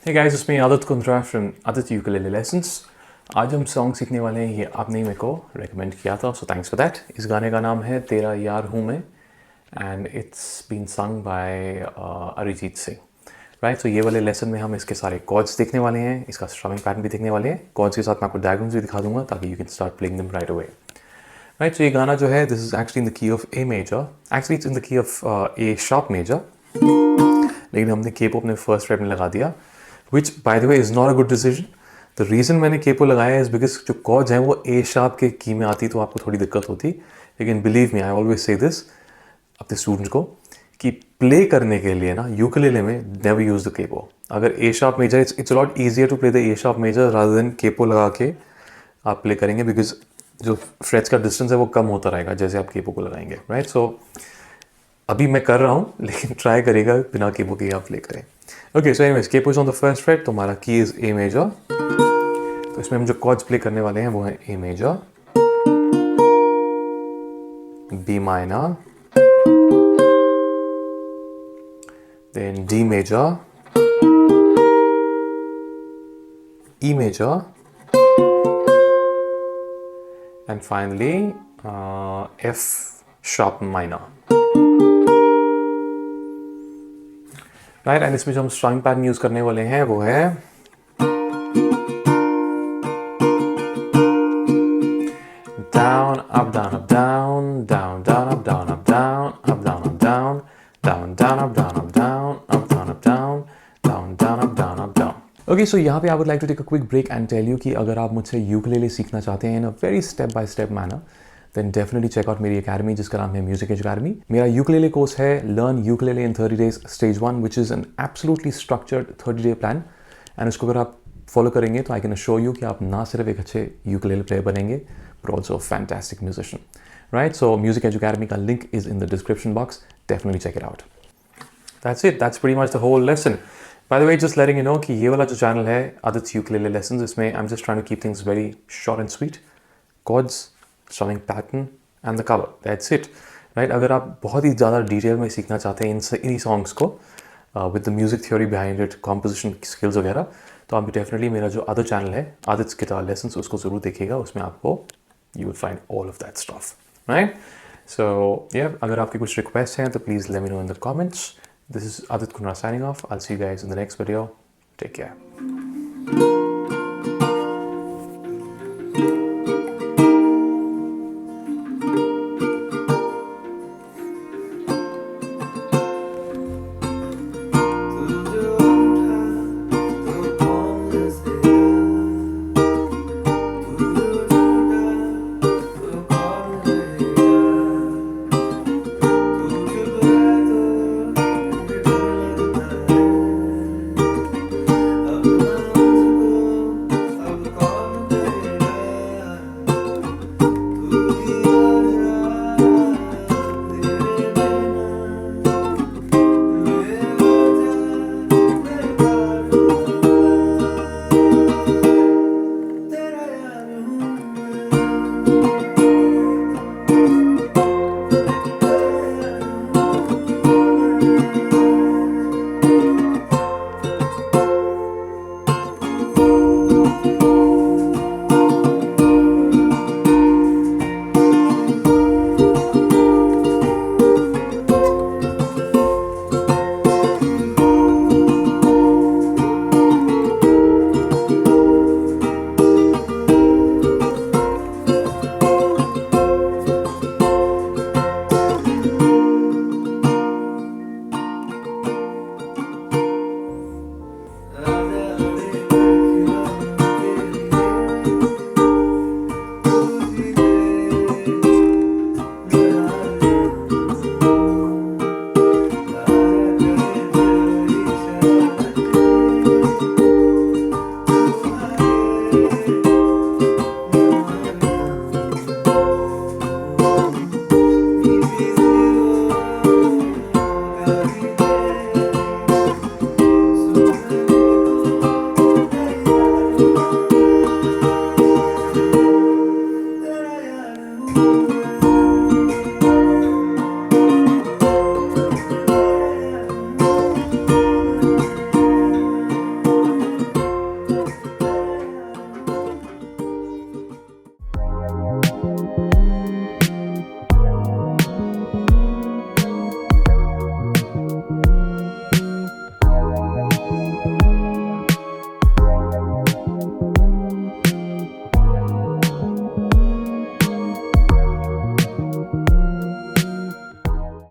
Hey guys, it's me Adit Kundra from Adit Ukulele Lessons. आज हम song सीखने वाले हैं, ये आपने मेरे को रेकमेंड किया था, सो थैंक्स फॉर दैट। इस गाने का नाम है तेरा यार हूँ मैं and it's been sung by Arijit Singh. Right, तो ये वाले लेसन में हम इसके सारे कॉर्ड्स देखने वाले हैं, इसका स्ट्रमिंग पैटर्न भी देखने वाले हैं। कॉर्ड्स के साथ मैं आपको डायग्राम्स भी दिखा दूंगा ताकि you can start playing them right away. Right, तो ये गाना जो है this is actually in the key of A major, actually it's in the key of A sharp major, लेकिन हमने केपो अपने फर्स्ट फ्रेट में लगा दिया, which by the way is not a good decision. The reason मैंने capo लगाया is because जो chords हैं वो ए शार्प के की में आती तो आपको थोड़ी दिक्कत होती, लेकिन believe me I always say this अपने स्टूडेंट्स को कि प्ले करने के लिए ना यूकेलेले में नेवर यूज़ द केपो। अगर A sharp major it's lot easier to play the A sharp major rather than capo लगा के आप प्ले करेंगे, बिकॉज जो फ्रेट्स का डिस्टेंस है वो कम होता रहेगा जैसे आप केपो को लगाएंगे। राइट, सो अभी मैं कर रहा हूँ लेकिन ट्राई करेगा बिना केपो के आप प्ले करें। Okay, so anyways capo is on the first freight, तो हमारा की इज ए मेजर। तो इसमें हम जो कॉर्ड्स प्ले करने वाले हैं वो है A major, B minor, then D major, E major and finally F sharp minor. Right, and इसमें जो हम स्ट्रमिंग पैटर्न यूज करने वाले हैं वो है down up down up down, down down up down up down, up down up down, down down up down up down, up down up down, down down up down up down. Okay, so यहाँ पे I would like to take a quick break and tell you कि अगर आप मुझसे ukulele सीखना चाहते हैं in a very step by step manner, then definitely check out मेरी अकेडमी जिसका नाम है म्यूजिक अकेडमी। मेरा यूकेलेले कोर्स है learn ukulele in 30 days stage 1, which is an absolutely structured 30 day plan. And इसको अगर आप फॉलो करेंगे तो आई कैन अश्योर यू कि आप ना सिर्फ एक अच्छे यूकेलेले प्लेयर बनेंगे but also fantastic musician. Right, so music academy का link is in the description box, definitely check it out. That's it. That's pretty much the whole lesson. By the way, just letting you know कि ये वाला जो channel है Adit's Ukulele Lessons, इसमें I'm just trying to keep things very short and sweet. Chords, strumming pattern and the cover. That's it. Right? अगर आप बहुत ही ज़्यादा डिटेल में सीखना चाहते हैं इन्हीं सॉन्ग्स को with the music theory behind it, composition skills वगैरह, तो आप डेफिनेटली मेरा जो अदर चैनल है Adit's Guitar Lessons उसको ज़रूर देखिएगा। उसमें आपको you will find all of that stuff. Right? So yeah, अगर आपकी कुछ रिक्वेस्ट हैं तो please let me know in the comments. This is Adit Kundra signing off. I'll see you guys in the next video. Take care.